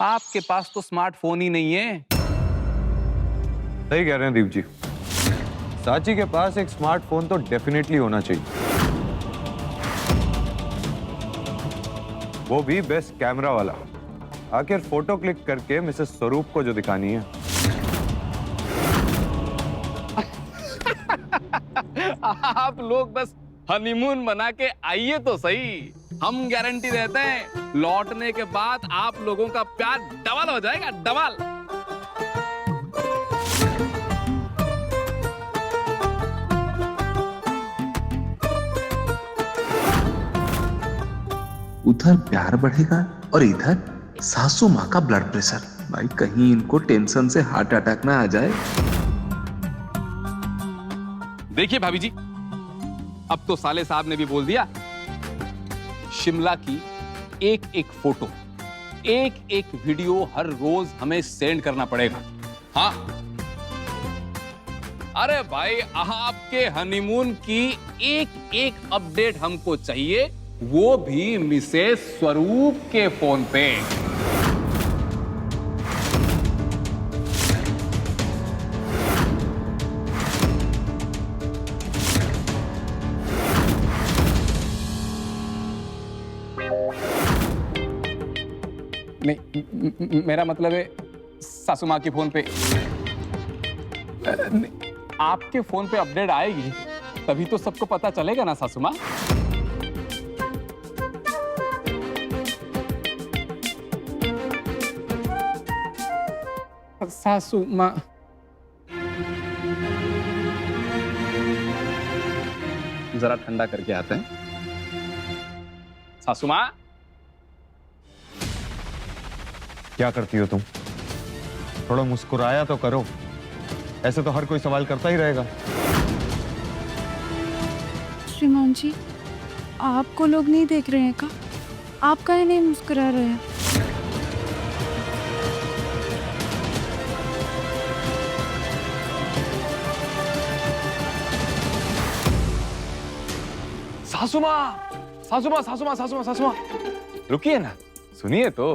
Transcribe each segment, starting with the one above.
आपके पास तो स्मार्टफोन ही नहीं है। सही कह रहे हैं दीप जी, साची के पास एक स्मार्टफोन तो डेफिनेटली होना चाहिए, वो भी बेस्ट कैमरा वाला। आखिर फोटो क्लिक करके मिसेस स्वरूप को जो दिखानी है। आप लोग बस हनीमून मना के आइए तो सही, हम गारंटी देते हैं लौटने के बाद आप लोगों का प्यार डबल हो जाएगा, डबल। उधर प्यार बढ़ेगा और इधर सासू माँ का ब्लड प्रेशर। भाई कहीं इनको टेंशन से हार्ट अटैक ना आ जाए। देखिए भाभी जी, अब तो साले साहब ने भी बोल दिया, शिमला की एक एक फोटो, एक एक वीडियो हर रोज हमें सेंड करना पड़ेगा। हाँ, अरे भाई आपके हनीमून की एक एक अपडेट हमको चाहिए, वो भी मिसेस स्वरूप के फोन पे। नहीं, मेरा मतलब है सासू माँ के फोन पे। आपके फोन पे अपडेट आएगी तभी तो सबको पता चलेगा ना सासू माँ। सासू माँ, जरा ठंडा करके आते हैं। सासू माँ, क्या करती हो तुम? थोड़ा मुस्कुराया तो करो, ऐसे तो हर कोई सवाल करता ही रहेगा। श्रीमान जी, आपको लोग नहीं देख रहे हैं क्या? आप काहे नहीं मुस्कुरा रहे हैं? सासू माँ, सासू माँ, सासू माँ, सासू माँ, सासू माँ, रुकिए ना, सुनिए तो।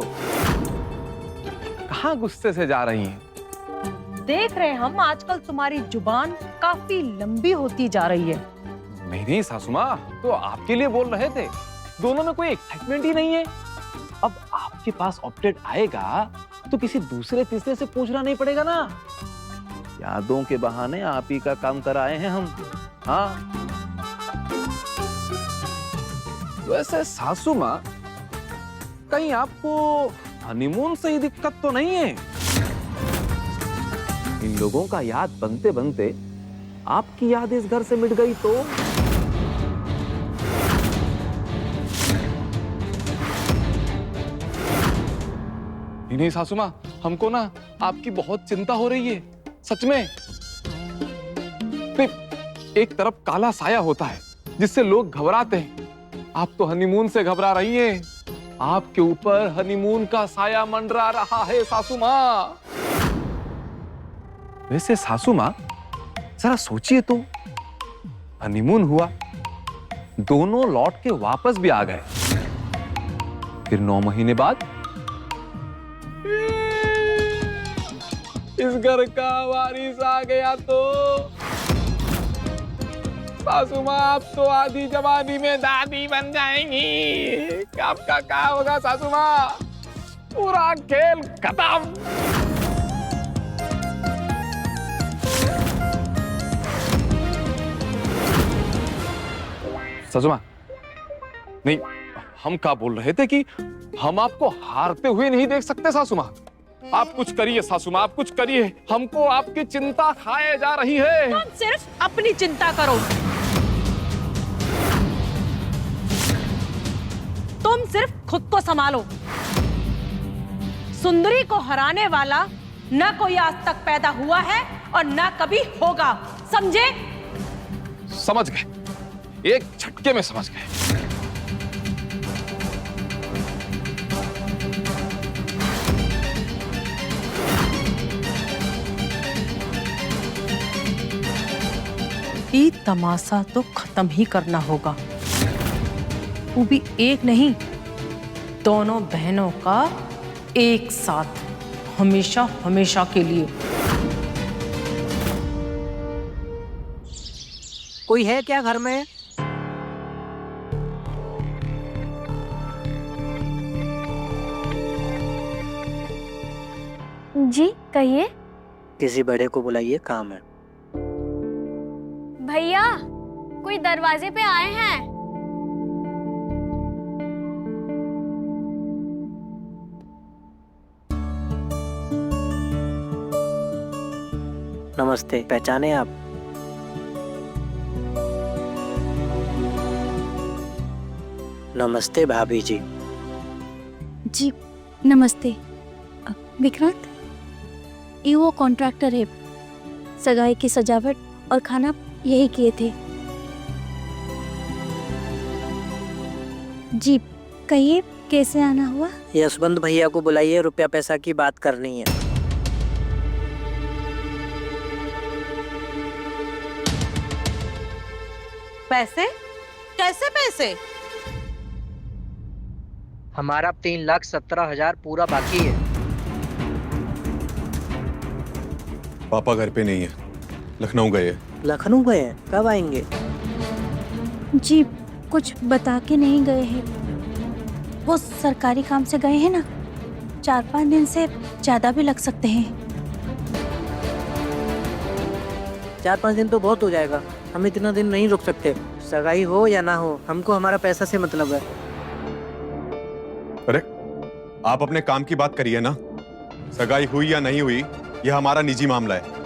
कहाँ गुस्से से जा रही हैं? देख रहे हम आजकल तुम्हारी जुबान काफी लंबी होती जा रही है। नहीं नहीं सासू माँ, तो आपके लिए बोल रहे थे, दोनों में कोई एक्साइटमेंट ही नहीं है। अब आपके पास अपडेट आएगा तो किसी दूसरे तीसरे से पूछना नहीं पड़ेगा ना। यादों के बहाने आप ही का काम कराए हैं हम। हाँ, वैसे सासू माँ, कहीं आपको हनीमून से ही दिक्कत तो नहीं है? इन लोगों का याद बनते बनते आपकी याद इस घर से मिट गई तो? नहीं सासू माँ, हमको ना आपकी बहुत चिंता हो रही है, सच में। एक तरफ काला साया होता है जिससे लोग घबराते हैं, आप तो हनीमून से घबरा रही हैं। आपके ऊपर हनीमून का साया मंडरा रहा है सासू माँ। वैसे सासू माँ, जरा सोचिए तो, हनीमून हुआ, दोनों लौट के वापस भी आ गए, फिर 9 महीने बाद इस घर का वारिस आ गया तो सासू माँ आप तो आधी जवानी में दादी बन जाएंगी। आपका क्या होगा सासू माँ? पूरा खेल खत्म। सासू माँ, नहीं, हम क्या बोल रहे थे कि हम आपको हारते हुए नहीं देख सकते सासू माँ। आप कुछ करिए सासू माँ, आप कुछ करिए, हमको आपकी चिंता खाए जा रही है। तुम सिर्फ अपनी चिंता करो, तुम सिर्फ खुद को संभालो। सुंदरी को हराने वाला न कोई आज तक पैदा हुआ है और न कभी होगा, समझे? समझ गए, एक झटके में समझ गए। ये तमाशा तो खत्म ही करना होगा, वो भी एक नहीं, दोनों बहनों का एक साथ, हमेशा हमेशा के लिए। कोई है क्या घर में? जी कहिए। किसी बड़े को बुलाइए, काम है। भैया कोई दरवाजे पे आए हैं। नमस्ते, पहचाने आप? नमस्ते भाभी जी। जी नमस्ते। विक्रांत, ये वो कॉन्ट्रैक्टर है, सगाई की सजावट और खाना यही किए थे। जी कहिए, कैसे आना हुआ? यशवंत भैया को बुलाइए, रुपया पैसा की बात करनी है। पैसे? कैसे पैसे? हमारा 3,17,000 पूरा बाकी है। पापा घर पे नहीं है, लखनऊ गए हैं। लखनऊ गए हैं? कब आएंगे? जी कुछ बता के नहीं गए हैं, वो सरकारी काम से गए हैं ना, 4-5 दिन से ज्यादा भी लग सकते हैं। 4-5 दिन तो बहुत हो जाएगा, हम इतना दिन नहीं रुक सकते। सगाई हो या ना हो, हमको हमारा पैसा से मतलब है। अरे आप अपने काम की बात करिए ना, सगाई हुई या नहीं हुई यह हमारा निजी मामला है।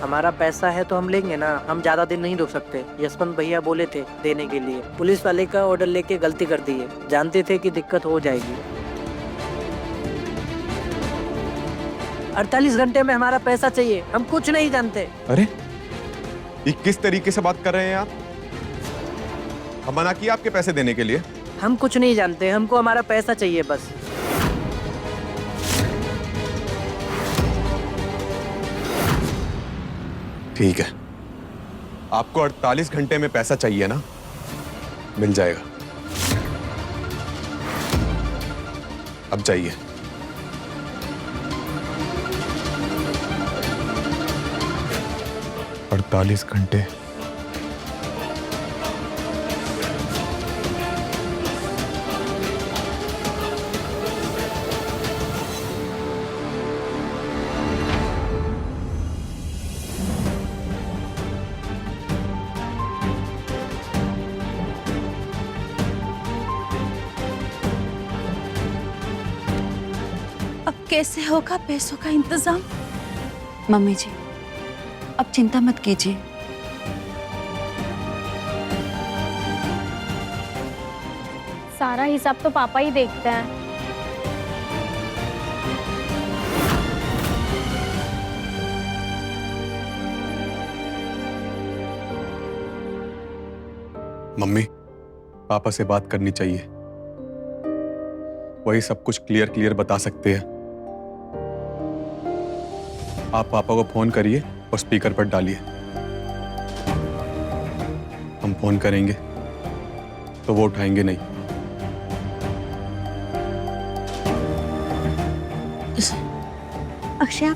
हमारा पैसा है तो हम लेंगे ना, हम ज्यादा दिन नहीं रुक सकते। यशवंत भैया बोले थे देने के लिए, पुलिस वाले का ऑर्डर लेके गलती कर दी है, जानते थे कि दिक्कत हो जाएगी। 48 घंटे में हमारा पैसा चाहिए, हम कुछ नहीं जानते। अरे ये किस तरीके से बात कर रहे हैं आप? हम मना किया आपके पैसे देने के लिए? हम कुछ नहीं जानते, हमको हमारा पैसा चाहिए बस। ठीक है, आपको 48 घंटे में पैसा चाहिए ना, मिल जाएगा। अब जाइए। अड़तालीस घंटे। अब कैसे होगा पैसों का इंतजाम? मम्मी जी अब चिंता मत कीजिए, सारा हिसाब तो पापा ही देखते हैं। मम्मी, पापा से बात करनी चाहिए, वही सब कुछ क्लियर बता सकते हैं। आप पापा को फोन करिए और स्पीकर पर डालिए। हम फोन करेंगे तो वो उठाएंगे नहीं। अक्षय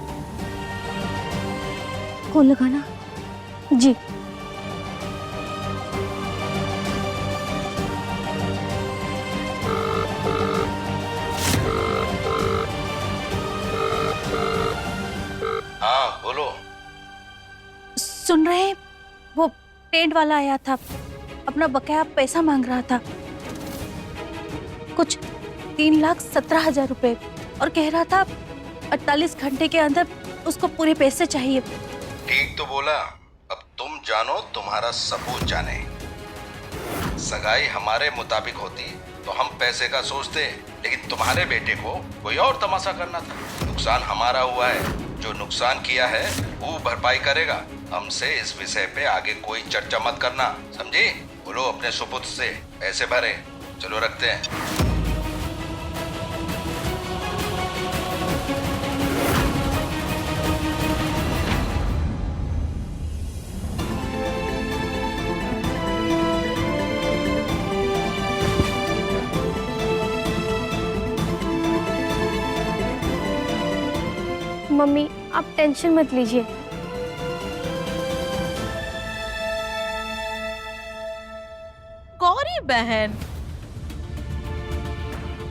को लगाना। जी हाँ बोलो। सुन रहे हैं, वो टेंट वाला आया था, अपना बकाया पैसा मांग रहा था, कुछ 3,17,000 रुपए, और कह रहा था 48 घंटे के अंदर उसको पूरे पैसे चाहिए। ठीक तो बोला, अब तुम जानो तुम्हारा सबूत जाने। सगाई हमारे मुताबिक होती तो हम पैसे का सोचते, लेकिन तुम्हारे बेटे को कोई और तमाशा करना था। नुकसान हमारा हुआ है, जो नुकसान किया है वो भरपाई करेगा। हमसे इस विषय पे आगे कोई चर्चा मत करना, समझी? बोलो अपने सुपुत्र से पैसे भरे। चलो रखते हैं। मम्मी आप टेंशन मत लीजिए। गौरी बहन,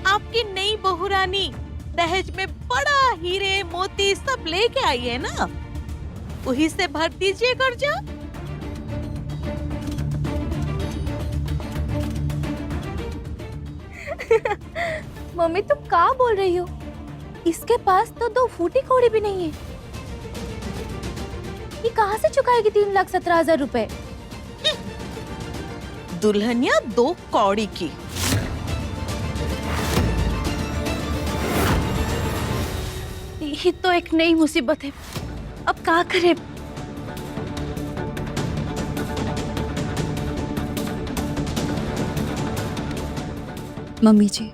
आपकी नई बहू रानी दहेज में बड़ा हीरे मोती सब लेके आई है ना, वही से भर दीजिए कर्जा। मम्मी तुम क्या बोल रही हो? इसके पास तो 2 फूटी कौड़ी भी नहीं है। ये कहाँ से चुकाएगी 3,17,000 रुपए? दुल्हनिया 2 कौड़ी की। ये तो एक नई मुसीबत है, अब क्या करे? मम्मी जी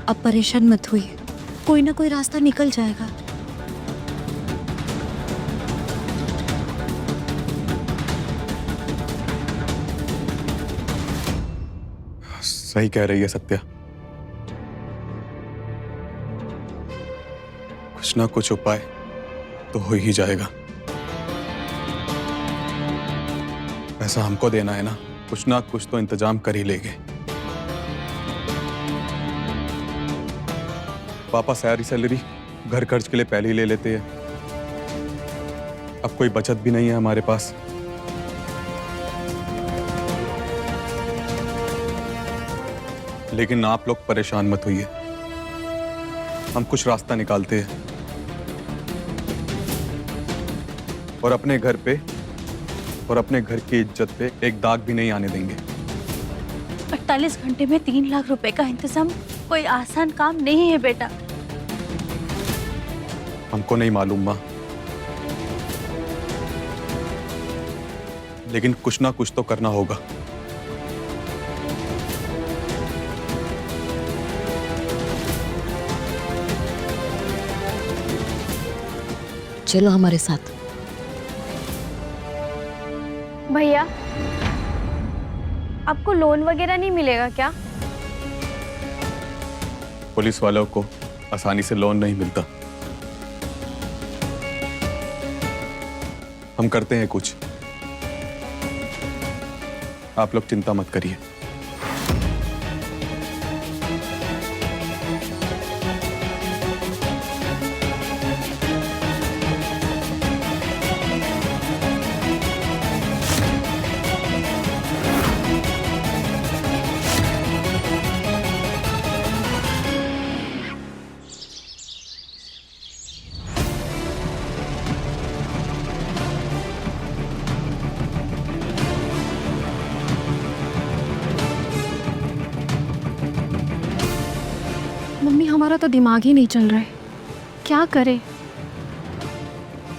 अब परेशान मत होइए, कोई ना कोई रास्ता निकल जाएगा। सही कह रही है सत्या, कुछ ना कुछ उपाय तो हो ही जाएगा। पैसा हमको देना है ना, कुछ ना कुछ तो इंतजाम कर ही लेंगे। पापा सारी सैलरी घर खर्च के लिए पहले ही ले लेते हैं, अब कोई बचत भी नहीं है हमारे पास। लेकिन आप लोग परेशान मत होइए, हम कुछ रास्ता निकालते हैं और अपने घर पे और अपने घर की इज्जत पे एक दाग भी नहीं आने देंगे। 48 घंटे में 3 लाख रुपए का इंतजाम कोई आसान काम नहीं है बेटा। हमको नहीं मालूम माँ, लेकिन कुछ ना कुछ तो करना होगा। चलो हमारे साथ। भैया आपको लोन वगैरह नहीं मिलेगा क्या? पुलिस वालों को आसानी से लोन नहीं मिलता, हम करते हैं कुछ, आप लोग चिंता मत करिए। मम्मी हमारा तो दिमाग ही नहीं चल रहा है, क्या करें?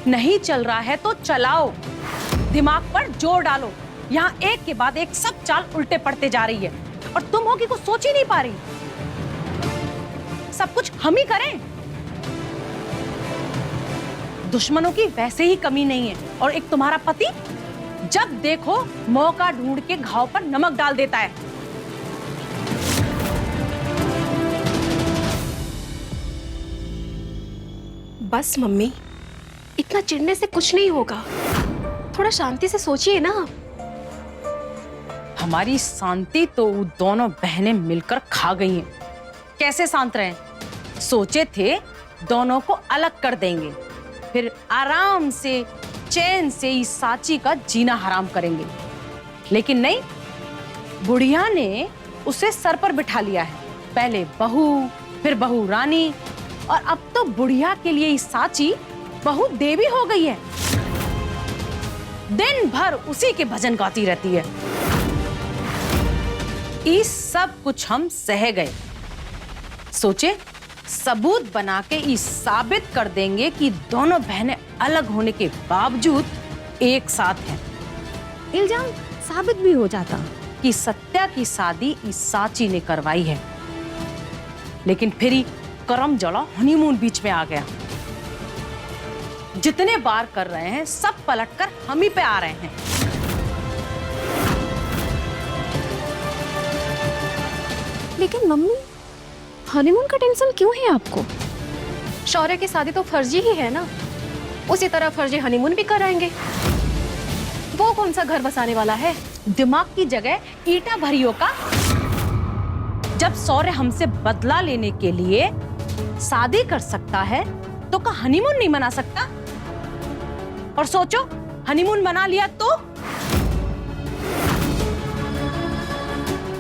नहीं चल रहा है तो चलाओ, दिमाग पर जोर डालो। यहाँ एक के बाद एक सब चाल उल्टे पड़ते जा रही है और तुम हो कि कुछ सोच ही नहीं पा रही। सब कुछ हम ही करें। दुश्मनों की वैसे ही कमी नहीं है और एक तुम्हारा पति जब देखो मौका ढूंढ के घाव पर नमक डाल देता है। बस मम्मी, इतना चिढ़ने से कुछ नहीं होगा, थोड़ा शांति से सोचिए ना। हमारी शांति तो वो दोनों बहनें मिलकर खा गई हैं। कैसे शांत रहें? सोचे थे दोनों को अलग कर देंगे, फिर आराम से चैन से इस साची का जीना हराम करेंगे, लेकिन नहीं, बुढ़िया ने उसे सर पर बिठा लिया है। पहले बहू, फिर बहू रानी, और अब तो बुढ़िया के लिए इस साची बहू देवी हो गई है। दिन भर उसी के भजन गाती रहती है। इस सब कुछ हम सह गए, सोचे सबूत बना के इस साबित कर देंगे कि दोनों बहनें अलग होने के बावजूद एक साथ हैं। इल्जाम साबित भी हो जाता कि सत्या की शादी इस साची ने करवाई है, लेकिन फिर ही करम जड़ा हनीमून बीच में आ गया। जितने बार कर रहे हैं सब पलटकर हम ही पे आ रहे हैं। लेकिन मम्मी, हनीमून का टेंशन क्यों है आपको? शौर्य की शादी तो फर्जी ही है ना, उसी तरह फर्जी हनीमून भी कराएंगे। वो कौन सा घर बसाने वाला है? दिमाग की जगह ईटा भरियों का। जब सौर्य हमसे बदला लेने के लिए शादी कर सकता है तो क्या हनीमून नहीं मना सकता? और सोचो, हनीमून मना लिया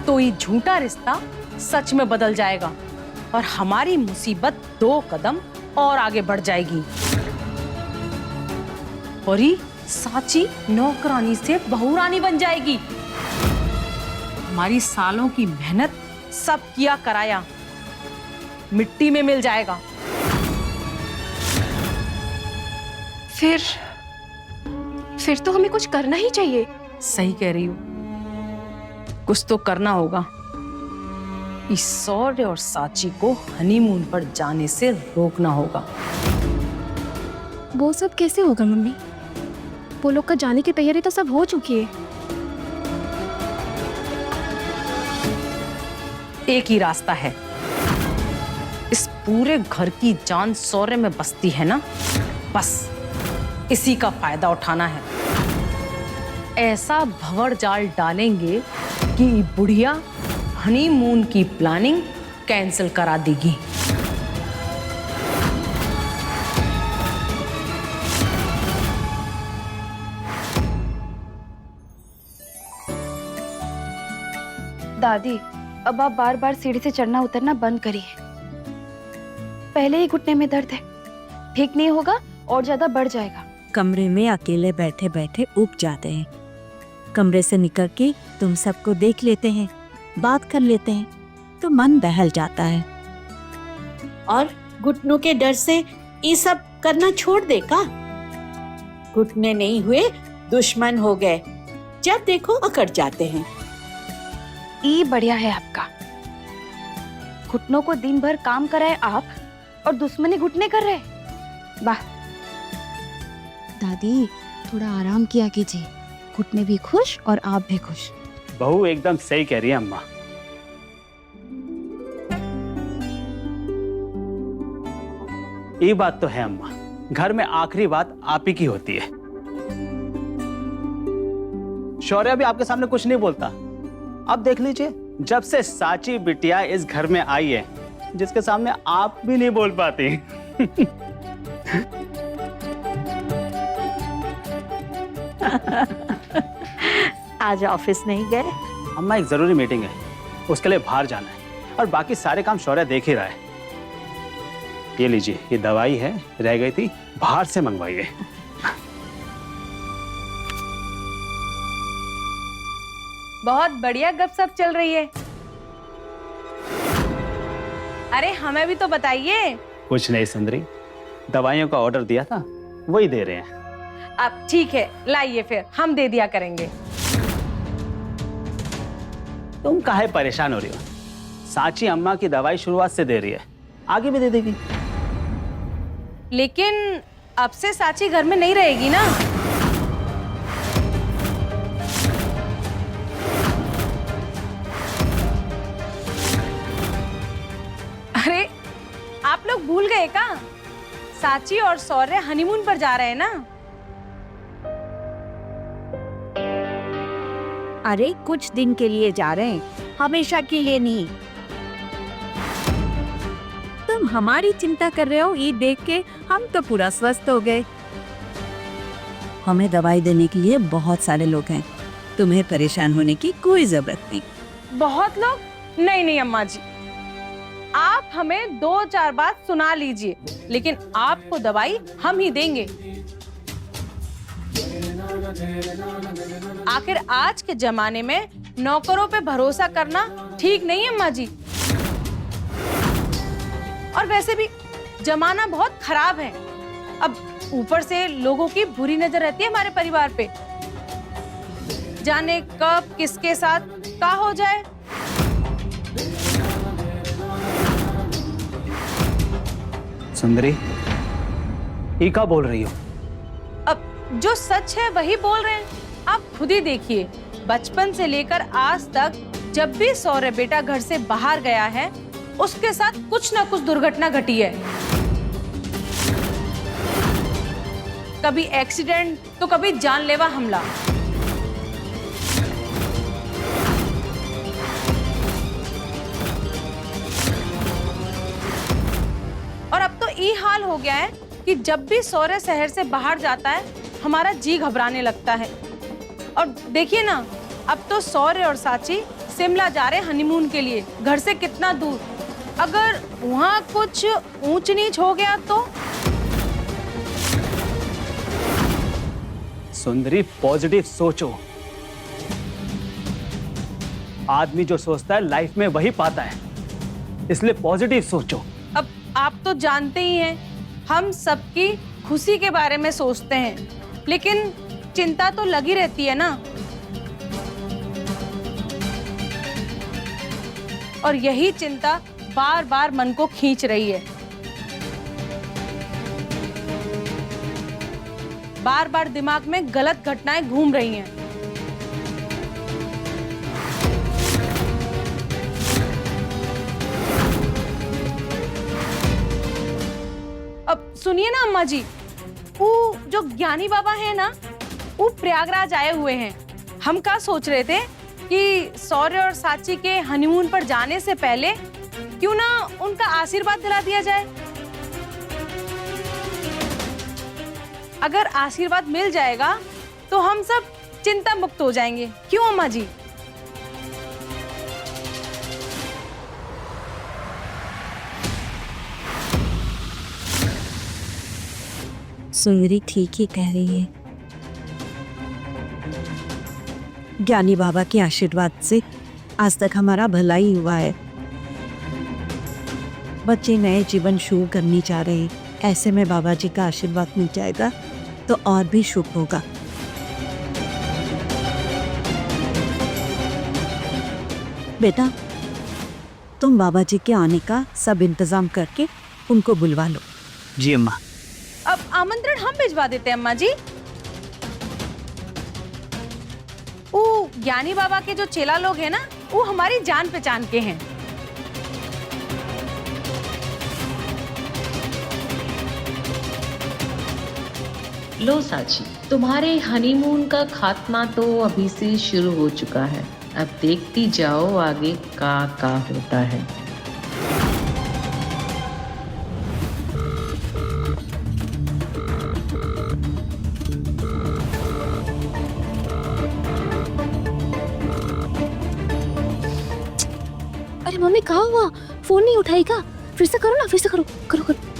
तो ये झूठा रिश्ता सच में बदल जाएगा और हमारी मुसीबत 2 कदम और आगे बढ़ जाएगी। और ये साची नौकरानी से बहुरानी बन जाएगी। हमारी सालों की मेहनत सब किया कराया मिट्टी में मिल जाएगा। फिर तो हमें कुछ करना ही चाहिए। सही कह रही हूँ, कुछ तो करना होगा। इस सौर्य और साची को हनीमून पर जाने से रोकना होगा। वो सब कैसे होगा मम्मी? वो लोग का जाने की तैयारी तो सब हो चुकी है। एक ही रास्ता है। इस पूरे घर की जान सौर्य में बसती है ना, बस इसी का फायदा उठाना है। ऐसा भंवर जाल डालेंगे कि बुढ़िया हनीमून की प्लानिंग कैंसिल करा देगी। दादी, अब आप बार बार सीढ़ी से चढ़ना उतरना बंद करिए। पहले ही घुटने में दर्द है, ठीक नहीं होगा और ज्यादा बढ़ जाएगा। कमरे में अकेले बैठे बैठे ऊब जाते हैं। कमरे से निकल के तुम सबको देख लेते हैं, बात कर लेते हैं तो मन बहल जाता है। और घुटनों के डर से ये सब करना छोड़ दे का? घुटने नहीं हुए दुश्मन हो गए, जब देखो अकड़ जाते हैं। ये बढ़िया है आपका। घुटनों को दिन भर काम कराए आप और दुश्मनी घुटने कर रहे। वाह दादी, थोड़ा आराम किया कीजिए, घुटने भी खुश और आप भी खुश। बहू एकदम सही कह रही है अम्मा। ये बात तो है अम्मा, घर में आखिरी बात आप ही की होती है। शौर्य भी आपके सामने कुछ नहीं बोलता। अब देख लीजिए, जब से साची बिटिया इस घर में आई है, जिसके सामने आप भी नहीं बोल पाती। आज ऑफिस नहीं गए? अम्मा, एक जरूरी मीटिंग है, उसके लिए बाहर जाना है और बाकी सारे काम शौर्य देख ही रहा है। ये लीजिए, ये दवाई है, रह गई थी, बाहर से मंगवाइए। बहुत बढ़िया गपशप चल रही है। अरे हमें भी तो बताइए। कुछ नहीं सुंदरी, दवाइयों का ऑर्डर दिया था, वही दे रहे हैं। अब ठीक है, लाइए, फिर हम दे दिया करेंगे। तुम काहे परेशान हो रही हो? साची अम्मा की दवाई शुरुआत से दे रही है, आगे भी दे देगी। लेकिन अब से साची घर में नहीं रहेगी ना? अरे आप लोग भूल गए क्या? साची और सौर्य हनीमून पर जा रहे हैं ना? अरे कुछ दिन के लिए जा रहे हैं, हमेशा के लिए नहीं। तुम हमारी चिंता कर रहे हो, ये देख के हम तो पूरा स्वस्थ हो गए। हमें दवाई देने के लिए बहुत सारे लोग हैं, तुम्हें परेशान होने की कोई जरूरत नहीं। बहुत लोग? नहीं नहीं अम्मा जी, आप हमें 2-4 बात सुना लीजिए, लेकिन आपको दवाई हम ही देंगे। आखिर आज के जमाने में नौकरों पे भरोसा करना ठीक नहीं अम्मा जी। और वैसे भी जमाना बहुत खराब है। अब ऊपर से लोगों की बुरी नजर रहती है हमारे परिवार पे। जाने कब किसके साथ क्या हो जाए। सुंदरी, ये क्या बोल रही हो? अब जो सच है वही बोल रहे हैं। आप खुद ही देखिए, बचपन से लेकर आज तक जब भी सौर्य बेटा घर से बाहर गया है, उसके साथ कुछ ना कुछ दुर्घटना घटी है। कभी एक्सीडेंट तो कभी जानलेवा हमला। और अब तो ये हाल हो गया है कि जब भी सौर्य शहर से बाहर जाता है हमारा जी घबराने लगता है। और देखिए ना, अब तो सौर्य और साची शिमला जा रहे हनीमून के लिए, घर से कितना दूर। अगर वहाँ कुछ ऊंच नीच हो गया तो? सुंदरी, पॉजिटिव सोचो। आदमी जो सोचता है लाइफ में वही पाता है, इसलिए पॉजिटिव सोचो। अब आप तो जानते ही हैं, हम सबकी खुशी के बारे में सोचते हैं, लेकिन चिंता तो लगी रहती है ना। और यही चिंता बार बार मन को खींच रही है। बार बार दिमाग में गलत घटनाएं घूम रही हैं। अब सुनिए ना अम्मा जी, वो जो ज्ञानी बाबा है ना, वो प्रयागराज आए हुए हैं। हम क्या सोच रहे थे कि सौर्य और साची के हनीमून पर जाने से पहले क्यों ना उनका आशीर्वाद दिला दिया जाए। अगर आशीर्वाद मिल जाएगा तो हम सब चिंता मुक्त हो जाएंगे। क्यों अम्मा जी? सुंदरी ठीक ही कह रही है। ज्ञानी बाबा के आशीर्वाद से आज तक हमारा भला ही हुआ है। बच्चे नए जीवन शुरू करने जा रहे हैं, ऐसे में बाबा जी का आशीर्वाद मिल जाएगा तो और भी शुभ होगा। बेटा, तुम बाबा जी के आने का सब इंतजाम करके उनको बुलवा लो। जी अम्मा। अब आमंत्रण हम भिजवा देते हैं अम्मा जी। वो ज्ञानी बाबा के जो चेला लोग हैं ना, वो हमारी जान पहचान के हैं। लो साची, तुम्हारे हनीमून का खात्मा तो अभी से शुरू हो चुका है। अब देखती जाओ आगे का होता है। अरे मम्मी कहाँ हुआ? फोन नहीं उठाएगा? फिर से करो ना, फिर से करो करो करो।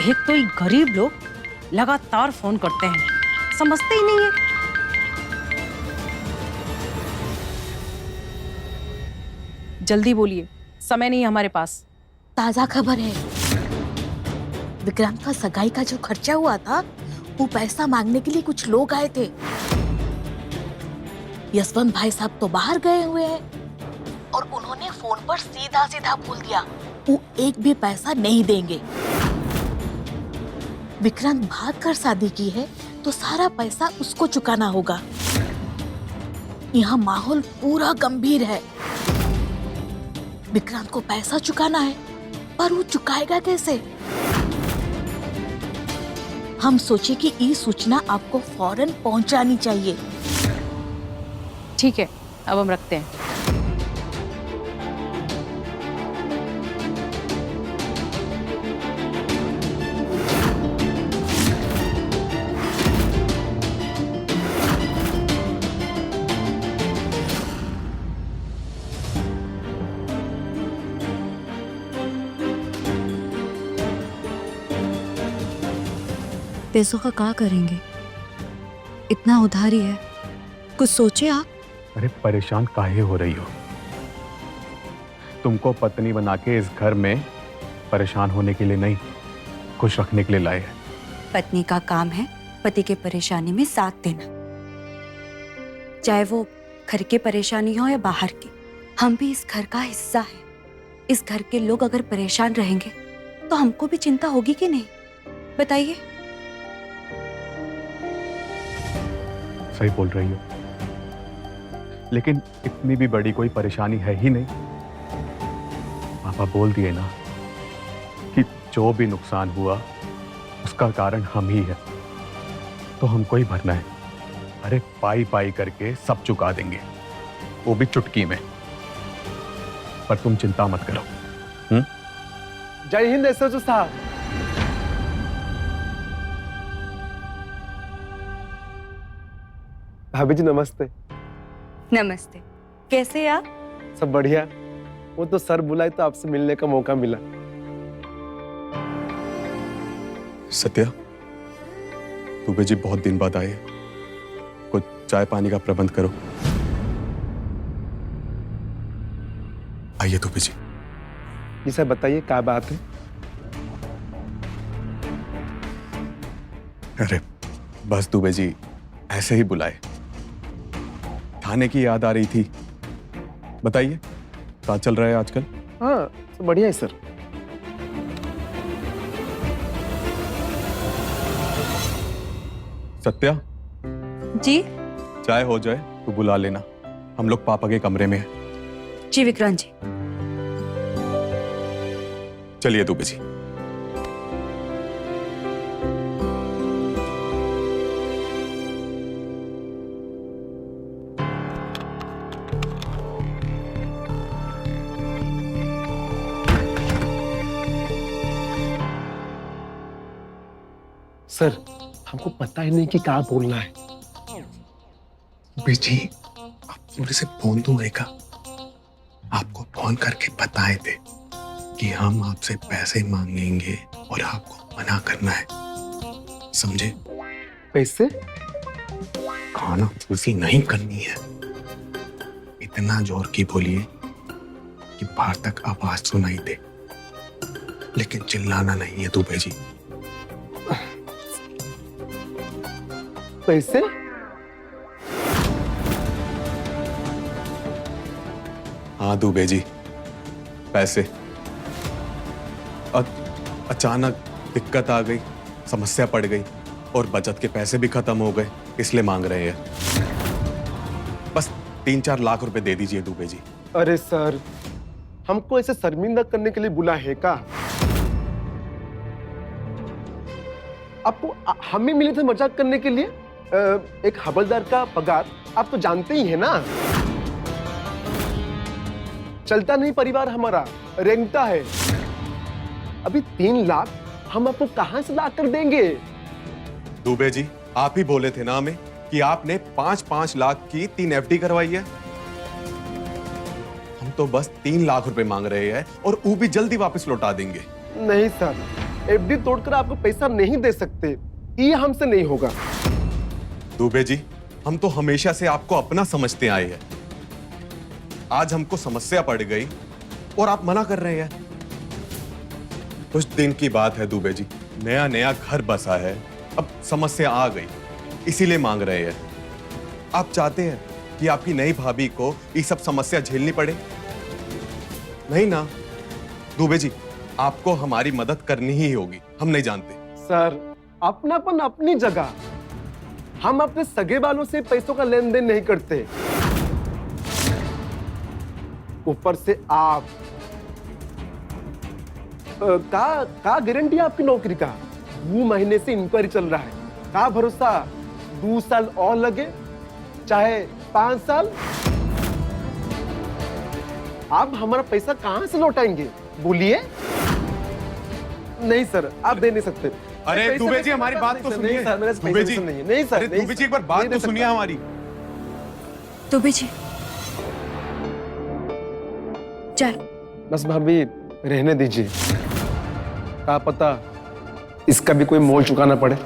एक तो ये गरीब लोग लगातार फोन करते हैं, समझते ही नहीं है। जल्दी बोलिए, समय नहीं है हमारे पास। ताजा खबर है, विक्रांत का सगाई का जो खर्चा हुआ था, वो पैसा मांगने के लिए कुछ लोग आए थे। यशवंत भाई साहब तो बाहर गए हुए हैं और उन्होंने फोन पर सीधा सीधा बोल दिया वो एक भी पैसा नहीं देंगे। विक्रांत भाग कर शादी की है तो सारा पैसा उसको चुकाना होगा। यहाँ माहौल पूरा गंभीर है। विक्रांत को पैसा चुकाना है, पर वो चुकाएगा कैसे? हम सोचे कि ये सूचना आपको फौरन पहुंचानी चाहिए। ठीक है, अब हम रखते हैं। पैसों का क्या करेंगे? इतना उधारी है, कुछ सोचे आप? अरे परेशान काहे हो रही हो? तुमको पत्नी बना के इस घर में परेशान होने के लिए नहीं, खुश रखने के लिए लाए हैं। पत्नी का काम है पति के परेशानी में साथ देना, चाहे वो घर की परेशानी हो या बाहर की। हम भी इस घर का हिस्सा है। इस घर के लोग अगर परेशान रहेंगे तो हमको भी चिंता होगी कि नहीं, बताइए। सही बोल रही हो, लेकिन इतनी भी बड़ी कोई परेशानी है ही नहीं पापा बोल दिए ना कि जो भी नुकसान हुआ उसका कारण हम ही है, तो हमको ही भरना है। अरे पाई पाई करके सब चुका देंगे, वो भी चुटकी में। पर तुम चिंता मत करो। जय हिंद एसएचओ साहब। भाभी जी नमस्ते। नमस्ते, कैसे आप? सब बढ़िया। वो तो सर बुलाए तो आपसे मिलने का मौका मिला। सत्या, दुबे जी बहुत दिन बाद आए, कुछ चाय पानी का प्रबंध करो। आइए दुबे जी। जी सर बताइए क्या बात है? अरे बस दुबे जी ऐसे ही बुलाए, थाने की याद आ रही थी। बताइए क्या चल रहा है आजकल? हाँ सब बढ़िया है सर। सत्या जी चाय हो जाए तो बुला लेना, हम लोग पापा के कमरे में हैं। जी विक्रांत जी। चलिए दुबे जी। सर हमको पता ही नहीं कि क्या बोलना है। दुबे जी आप थोड़े से फोन तो है का? आपको फोन करके बताए थे कि हम आपसे पैसे मांगेंगे और आपको मना करना है, समझे? पैसे? खाना फूसी नहीं करनी है। इतना जोर की बोलिए कि बाहर तक आवाज सुनाई दे, लेकिन चिल्लाना नहीं है दुबे जी। पैसे? हाँ दुबे जी पैसे। अचानक दिक्कत आ गई, समस्या पड़ गई और बचत के पैसे भी खत्म हो गए, इसलिए मांग रहे हैं। बस 3-4 लाख रुपए दे दीजिए दुबे जी। अरे सर हमको ऐसे शर्मिंदा करने के लिए बुला है का? आपको हम ही मिले थे मजाक करने के लिए। एक हवलदार का पगार आप तो जानते ही है ना, चलता नहीं परिवार हमारा, रेंगता है। अभी 3 लाख हम आपको कहां से ला कर देंगे? दुबे जी आप ही बोले थे ना हमें कि आपने 5-5 लाख की 3 FD करवाई है। हम तो बस 3 लाख रुपए मांग रहे हैं और वो भी जल्दी वापस लौटा देंगे। नहीं सर, FD तोड़कर आपको पैसा नहीं दे सकते, ये हमसे नहीं होगा। दुबे जी हम तो हमेशा से आपको अपना समझते आए हैं, आज हमको समस्या पड़ गई और आप मना कर रहे हैं। कुछ दिन की बात है दुबे जी, नया नया घर बसा है, अब समस्या आ गई इसीलिए मांग रहे हैं। आप चाहते हैं कि आपकी नई भाभी को ये सब समस्या झेलनी पड़े? नहीं ना दुबे जी, आपको हमारी मदद करनी ही होगी, हम नहीं जानते। सर अपनापन अपनी जगह, हम अपने सगे वालों से पैसों का लेन देन नहीं करते। ऊपर से आप का गारंटी आपकी नौकरी का? 2 महीने से इंक्वायरी चल रहा है, का भरोसा 2 साल और लगे चाहे 5 साल? आप हमारा पैसा कहां से लौटाएंगे बोलिए? नहीं सर आप दे नहीं सकते। अरे दुबे जी हमारी बात तो सुनिए। दुबे जी नहीं सर, दुबे जी एक बार बात तो सुनिए हमारी। दुबे जी चल। बस भाभी रहने दीजिए, क्या पता इसका भी कोई मोल चुकाना पड़े।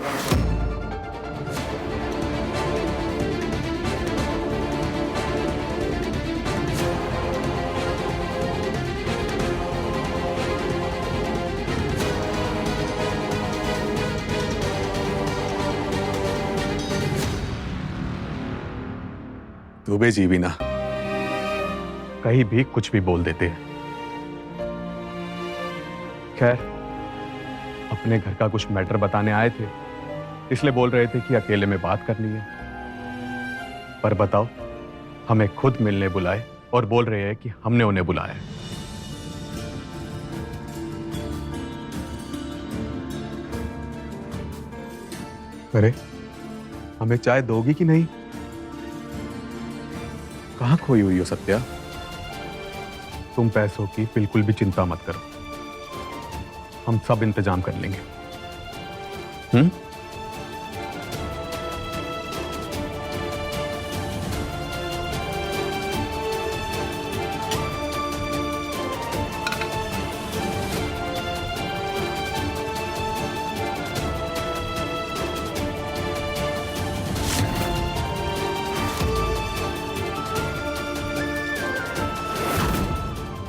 दुबे जी भी ना कहीं भी कुछ भी बोल देते हैं। खैर अपने घर का कुछ मैटर बताने आए थे, इसलिए बोल रहे थे कि अकेले में बात करनी है। पर बताओ, हमें खुद मिलने बुलाए और बोल रहे हैं कि हमने उन्हें बुलाया है। अरे हमें चाय दोगी कि नहीं? कहाँ खोई हुई हो सत्या? तुम पैसों की बिल्कुल भी चिंता मत करो, हम सब इंतजाम कर लेंगे।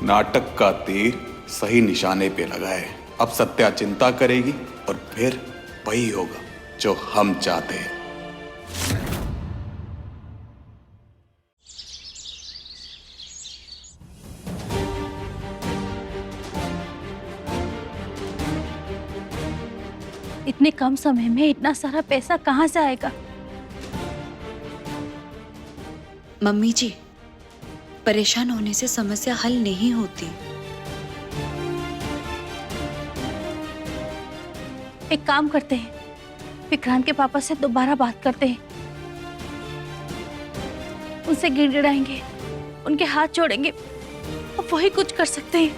नाटक का तीर सही निशाने पे लगा है। अब सत्या चिंता करेगी और फिर वही होगा जो हम चाहते हैं। इतने कम समय में इतना सारा पैसा कहाँ से आएगा? मम्मी जी, परेशान होने से समस्या हल नहीं होती। एक काम करते हैं, विक्रांत के पापा से दोबारा बात करते हैं, उनसे गिड़गिड़ाएंगे, उनके हाथ जोड़ेंगे, और वही कुछ कर सकते हैं।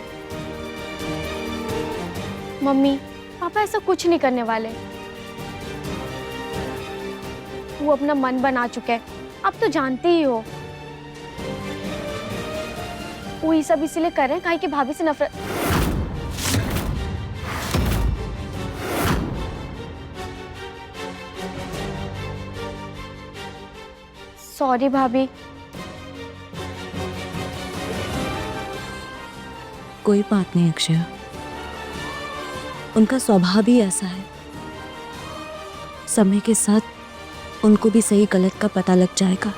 मम्मी, पापा ऐसा कुछ नहीं करने वाले। वो अपना मन बना चुके हैं, आप तो जानते ही हो। वो ये सब इसीलिए कर रहे हैं काहे कि भाभी से नफरत। सॉरी भाभी। कोई बात नहीं अक्षय, उनका स्वभाव ही ऐसा है। समय के साथ उनको भी सही गलत का पता लग जाएगा।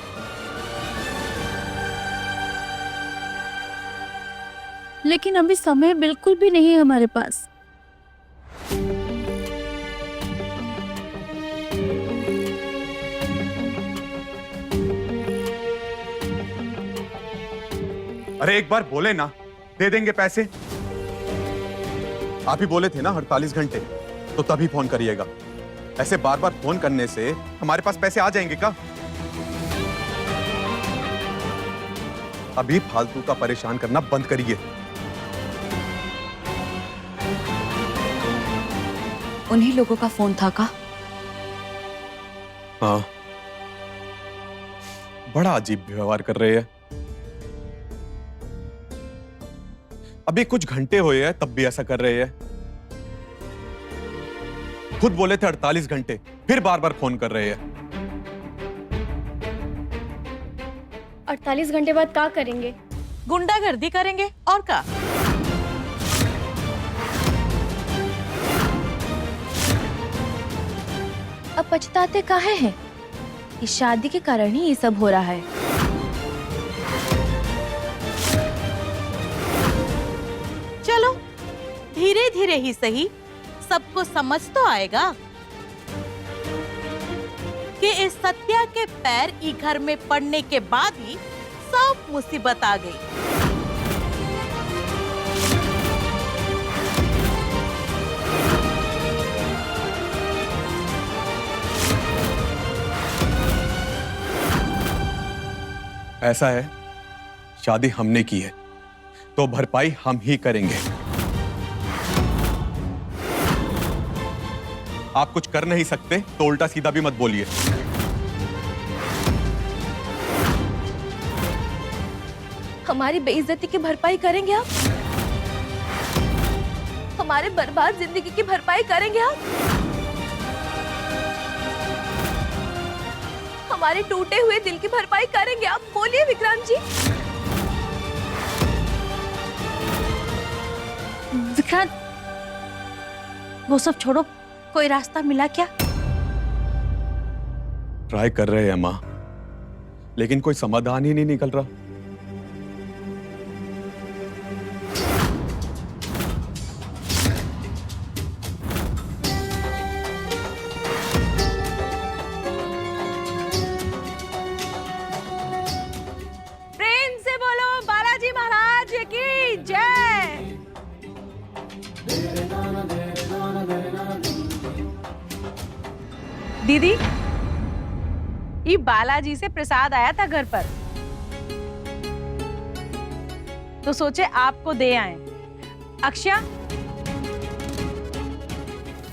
लेकिन अभी समय बिल्कुल भी नहीं है हमारे पास। अरे एक बार बोले ना, दे देंगे पैसे। आप ही बोले थे ना 48 घंटे, तो तभी फोन करिएगा। ऐसे बार बार फोन करने से हमारे पास पैसे आ जाएंगे क्या? अभी फालतू का परेशान करना बंद करिए। उन्हीं लोगों का फोन था का? हाँ, बड़ा अजीब व्यवहार कर रहे हैं। अभी कुछ घंटे हुए हैं तब भी ऐसा कर रहे हैं। खुद बोले थे 48 घंटे, फिर बार बार फोन कर रहे हैं। 48 घंटे बाद क्या करेंगे? गुंडागर्दी करेंगे और क्या। अब पछताते काहे हैं? इस शादी के कारण ही ये सब हो रहा है। चलो धीरे धीरे ही सही, सबको समझ तो आएगा कि इस सत्या के पैर ई घर में पड़ने के बाद ही सब मुसीबत आ गई। ऐसा है, शादी हमने की है तो भरपाई हम ही करेंगे। आप कुछ कर नहीं सकते तो उल्टा सीधा भी मत बोलिए। हमारी बेइज्जती की भरपाई करेंगे आप? हमारे बर्बाद जिंदगी की भरपाई करेंगे आप? हमारे टूटे हुए दिल की भरपाई करेंगे आप? बोलिए विक्रांत जी। विक्रांत, वो सब छोड़ो, कोई रास्ता मिला क्या? ट्राई कर रहे हैं माँ, लेकिन कोई समाधान ही नहीं निकल रहा। प्रेम से बोलो बालाजी महाराज की जय। दीदी, ये बालाजी से प्रसाद आया था घर पर, तो सोचे आपको दे आए। अक्षया,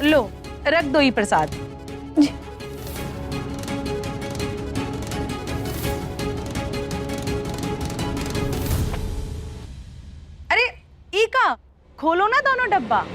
लो रख दो ये प्रसाद। अरे ई का खोलो ना दोनों डब्बा।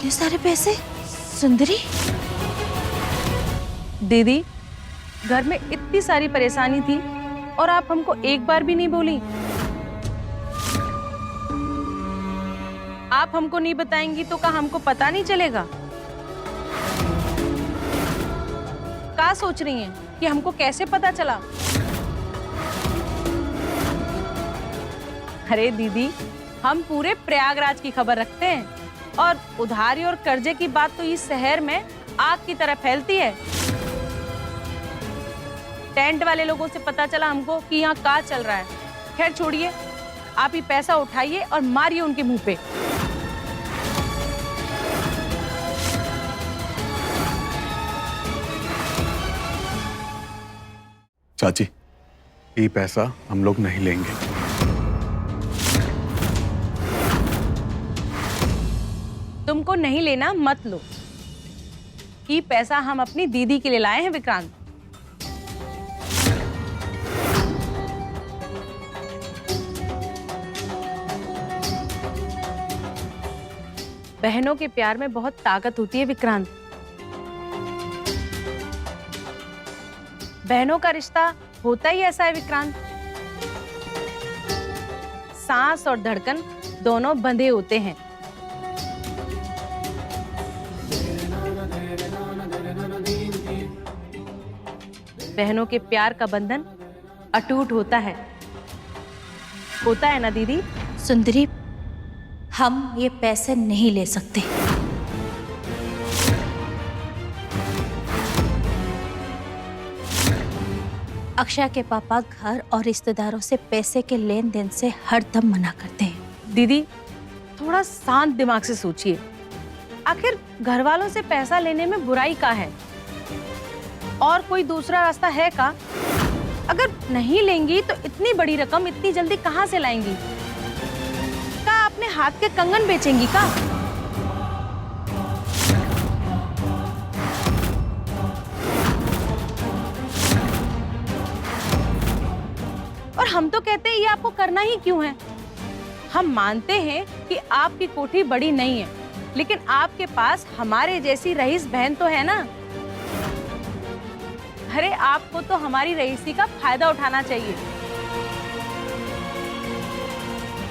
सारे पैसे सुंदरी? दीदी, घर में इतनी सारी परेशानी थी और आप हमको एक बार भी नहीं बोली। आप हमको नहीं बताएंगी तो क्या हमको पता नहीं चलेगा? क्या सोच रही हैं कि हमको कैसे पता चला? अरे दीदी, हम पूरे प्रयागराज की खबर रखते हैं और उधारी और कर्जे की बात तो इस शहर में आग की तरह फैलती है। टेंट वाले लोगों से पता चला हमको कि यहाँ क्या चल रहा है। खैर छोड़िए, आप ही पैसा उठाइए और मारिए उनके मुंह पे। चाची, ये पैसा हम लोग नहीं लेंगे। तुमको नहीं लेना मत लो। ये पैसा हम अपनी दीदी के लिए लाए हैं विक्रांत। बहनों के प्यार में बहुत ताकत होती है विक्रांत। बहनों का रिश्ता होता ही ऐसा है विक्रांत। सांस और धड़कन दोनों बंधे होते हैं। बहनों के प्यार का बंधन अटूट होता है ना दीदी? सुंदरी, हम ये पैसे नहीं ले सकते। अक्षय के पापा घर और रिश्तेदारों से पैसे के लेन देन से हरदम मना करते हैं। दीदी, थोड़ा शांत दिमाग से सोचिए। आखिर घर वालों से पैसा लेने में बुराई क्या है? और कोई दूसरा रास्ता है का? अगर नहीं लेंगी तो इतनी बड़ी रकम इतनी जल्दी कहां से लाएंगी? क्या अपने हाथ के कंगन बेचेंगी का? और हम तो कहते हैं ये आपको करना ही क्यों है? हम मानते हैं कि आपकी कोठी बड़ी नहीं है, लेकिन आपके पास हमारे जैसी रईस बहन तो है ना। अरे आपको तो हमारी रईसी का फायदा उठाना चाहिए।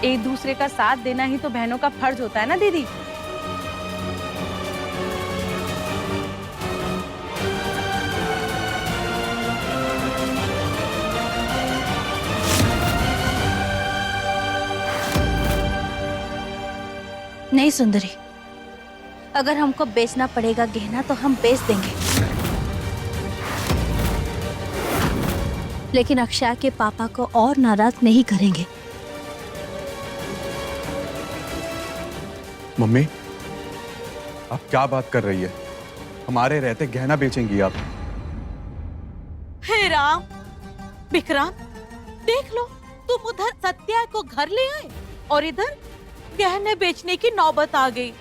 एक दूसरे का साथ देना ही तो बहनों का फर्ज होता है ना दीदी। नहीं सुंदरी, अगर हमको बेचना पड़ेगा गहना तो हम बेच देंगे, लेकिन अक्षय के पापा को और नाराज नहीं करेंगे। मम्मी, आप क्या बात कर रही है? हमारे रहते गहना बेचेंगी आप? हे राम, विक्रांत, देख लो, तुम उधर सत्या को घर ले आए और इधर गहने बेचने की नौबत आ गई।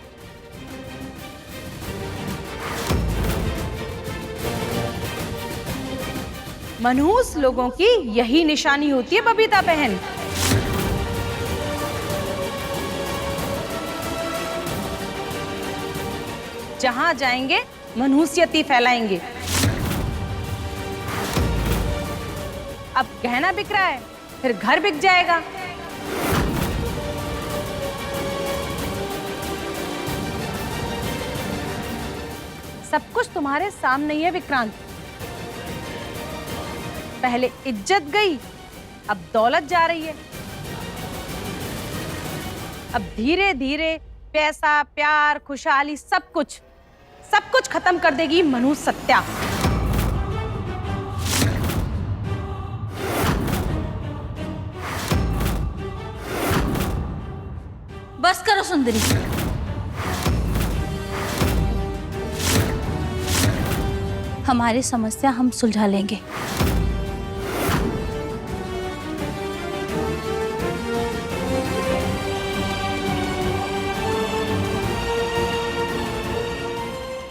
मनहूस लोगों की यही निशानी होती है बबीता बहन। जहां जाएंगे मनहूसियत ही फैलाएंगे। अब गहना बिक रहा है, फिर घर बिक जाएगा। सब कुछ तुम्हारे सामने ही है विक्रांत। पहले इज्जत गई, अब दौलत जा रही है। अब धीरे धीरे पैसा, प्यार, खुशहाली सब कुछ खत्म कर देगी मनु सत्या। बस करो सुंदरी। हमारी समस्या हम सुलझा लेंगे।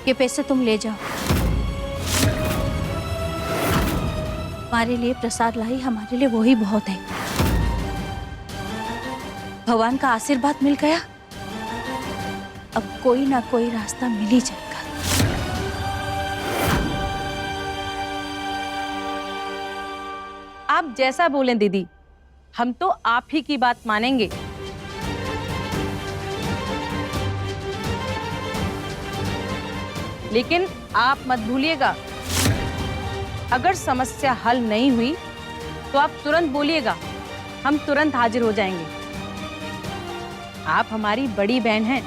ये पैसे तुम ले जाओ। हमारे लिए प्रसाद लाई, हमारे लिए वही बहुत है। भगवान का आशीर्वाद मिल गया, अब कोई ना कोई रास्ता मिल ही जाएगा। आप जैसा बोलें दीदी, हम तो आप ही की बात मानेंगे। लेकिन आप मत भूलिएगा, अगर समस्या हल नहीं हुई तो आप तुरंत बोलिएगा, हम तुरंत हाजिर हो जाएंगे। आप हमारी बड़ी बहन हैं,